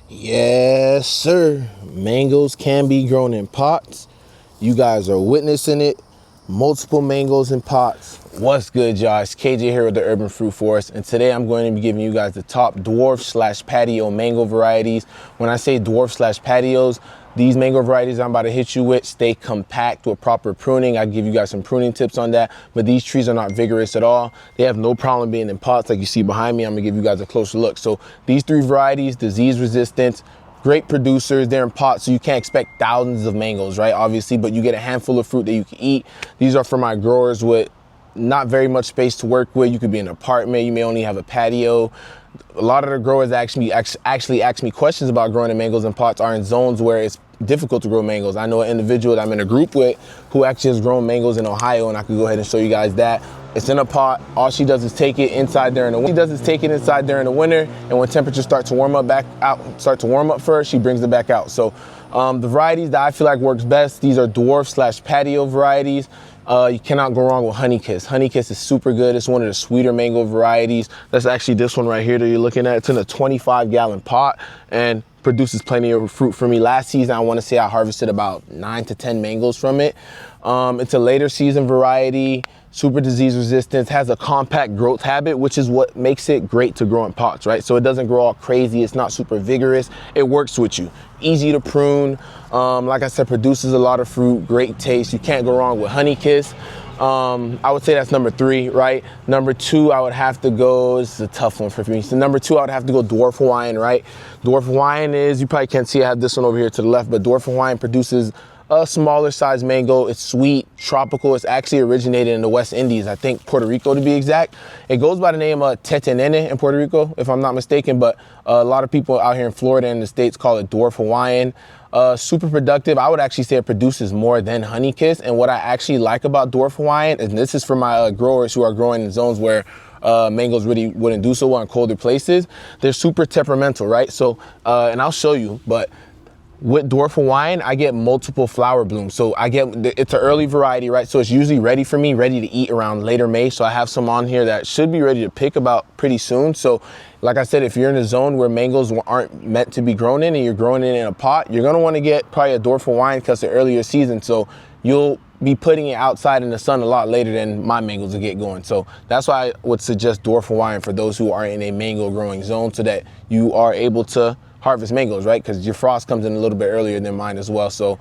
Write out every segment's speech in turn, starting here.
Yes, sir. Mangoes can be grown in pots. You guys are witnessing it. Multiple mangoes in pots. What's good, y'all? It's KJ here with the Urban Fruit Forest, and today I'm going to be giving you guys the top dwarf slash patio mango varieties. When I say dwarf slash patios, these mango varieties I'm about to hit you with stay compact with proper pruning. I'll give you guys some pruning tips on that, but these trees are not vigorous at all. They have no problem being in pots like you see behind me. I'm gonna give you guys a closer look. So these three varieties, disease resistant, great producers, they're in pots, so you can't expect thousands of mangoes, right? Obviously, but you get a handful of fruit that you can eat. These are for my growers with not very much space to work with. You could be in an apartment, you may only have a patio. A lot of the growers actually ask me questions about growing the mangoes in pots are in zones where it's difficult to grow mangoes. I know an individual that I'm in a group with who actually has grown mangoes in Ohio, and I could go ahead and show you guys that. It's in a pot. All she does is take it inside there in the winter. And when temperatures start to warm up for her, she brings it back out. So the varieties that I feel like works best, these are dwarf slash patio varieties. You cannot go wrong with Honeykiss. Honeykiss is super good. It's one of the sweeter mango varieties. That's actually this one right here that you're looking at. It's in a 25-gallon pot and produces plenty of fruit for me. Last season, I want to say I harvested about 9 to 10 mangoes from it. It's a later season variety, super disease resistant, has a compact growth habit, which is what makes it great to grow in pots, right? So it doesn't grow all crazy. It's not super vigorous. It works with you. Easy to prune. Like I said, produces a lot of fruit, great taste. You can't go wrong with Honeykiss. I would say that's number 3, right? Number 2, I would have to go, this is a tough one for me. So number 2, I would have to go Dwarf Hawaiian, right? Dwarf Hawaiian is, you probably can't see, I have this one over here to the left, but Dwarf Hawaiian produces a smaller size mango. It's sweet, tropical. It's actually originated in the West Indies, I think Puerto Rico to be exact. It goes by the name of Tetenene in Puerto Rico, if I'm not mistaken, but a lot of people out here in Florida and the States call it Dwarf Hawaiian. Super productive. I would actually say it produces more than Honeykiss. And what I actually like about Dwarf Hawaiian, and this is for my growers who are growing in zones where mangoes really wouldn't do so well in colder places, they're super temperamental, right? So, and I'll show you, but with Dwarf Hawaiian, I get multiple flower blooms. So it's an early variety, right? So it's usually ready for me, ready to eat around later May. So I have some on here that should be ready to pick about pretty soon. So like I said, if you're in a zone where mangoes aren't meant to be grown in and you're growing it in a pot, you're gonna wanna get probably a Dwarf Hawaiian because it's the earlier season. So you'll be putting it outside in the sun a lot later than my mangoes will get going. So that's why I would suggest Dwarf Hawaiian for those who are in a mango growing zone so that you are able to harvest mangoes, right? Because your frost comes in a little bit earlier than mine as well. So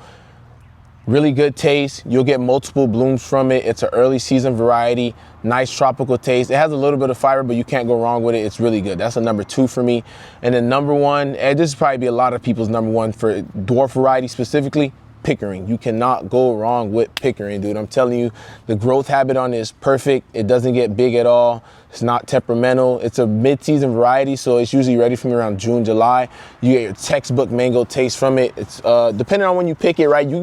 really good taste. You'll get multiple blooms from it. It's an early season variety, nice tropical taste. It has a little bit of fiber, but you can't go wrong with it. It's really good. That's a number 2 for me. And then number 1, and this is probably be a lot of people's number 1 for dwarf variety specifically, Pickering. You cannot go wrong with Pickering, dude. I'm telling you, the growth habit on it is perfect. It doesn't get big at all. It's not temperamental. It's a mid-season variety, so it's usually ready for me around June, July. You get your textbook mango taste from it. It's depending on when you pick it, right? You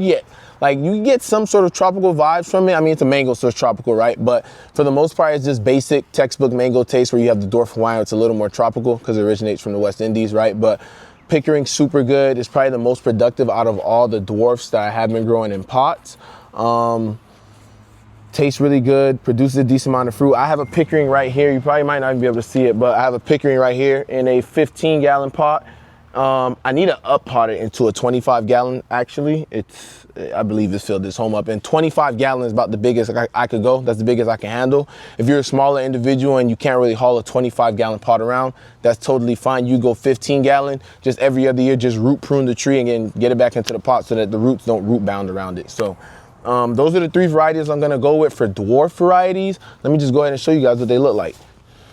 get some sort of tropical vibes from it. I mean, it's a mango, so it's tropical, right? But for the most part, it's just basic textbook mango taste where you have the Dwarf Hawaiian. It's a little more tropical because it originates from the West Indies, right? But Pickering, super good. It's probably the most productive out of all the dwarfs that I have been growing in pots. Tastes really good, produces a decent amount of fruit. I have a Pickering right here. You probably might not even be able to see it, but I have a Pickering right here in a 15-gallon pot. I need to up pot it into a 25-gallon, actually. I believe this filled this home up. And 25 gallons is about the biggest I could go. That's the biggest I can handle. If you're a smaller individual and you can't really haul a 25-gallon pot around, that's totally fine. You go 15-gallon, just every other year, just root prune the tree and then get it back into the pot so that the roots don't root bound around it. So those are the 3 varieties I'm gonna go with for dwarf varieties. Let me just go ahead and show you guys what they look like.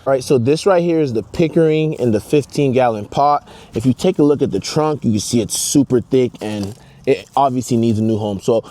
All right, so this right here is the Pickering in the 15-gallon pot. If you take a look at the trunk, you can see it's super thick and it obviously needs a new home. So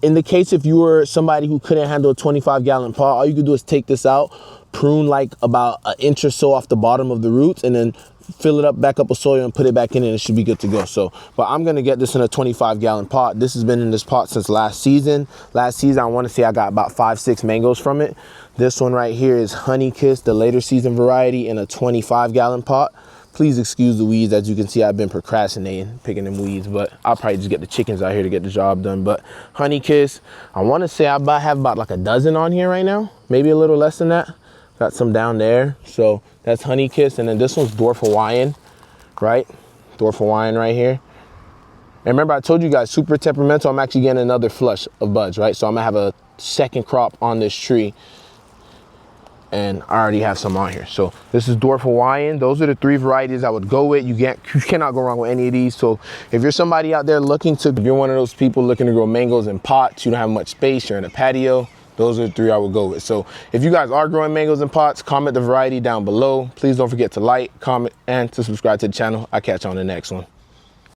in the case if you were somebody who couldn't handle a 25-gallon pot, all you could do is take this out, prune like about an inch or so off the bottom of the roots, and then fill it up back up with soil and put it back in and it should be good to go. So, but I'm gonna get this in a 25-gallon pot. This has been in this pot since last season. Last season, I wanna say I got about 5-6 mangoes from it. This one right here is Honeykiss, the later season variety in a 25-gallon pot. Please excuse the weeds. As you can see, I've been procrastinating picking them weeds, but I'll probably just get the chickens out here to get the job done. But Honeykiss, I wanna say I have about like a dozen on here right now, maybe a little less than that. Got some down there. So that's Honeykiss, and then this one's Dwarf Hawaiian, right? Dwarf Hawaiian right here. And remember, I told you guys, super temperamental. I'm actually getting another flush of buds, right? So I'm gonna have a second crop on this tree, and I already have some on here. So this is Dwarf Hawaiian. Those are the 3 varieties I would go with. You cannot go wrong with any of these. So if you're somebody out there if you're one of those people looking to grow mangoes in pots, you don't have much space, you're in a patio, those are the 3 I would go with. So if you guys are growing mangoes in pots, comment the variety down below. Please don't forget to like, comment, and to subscribe to the channel. I'll catch you on the next one.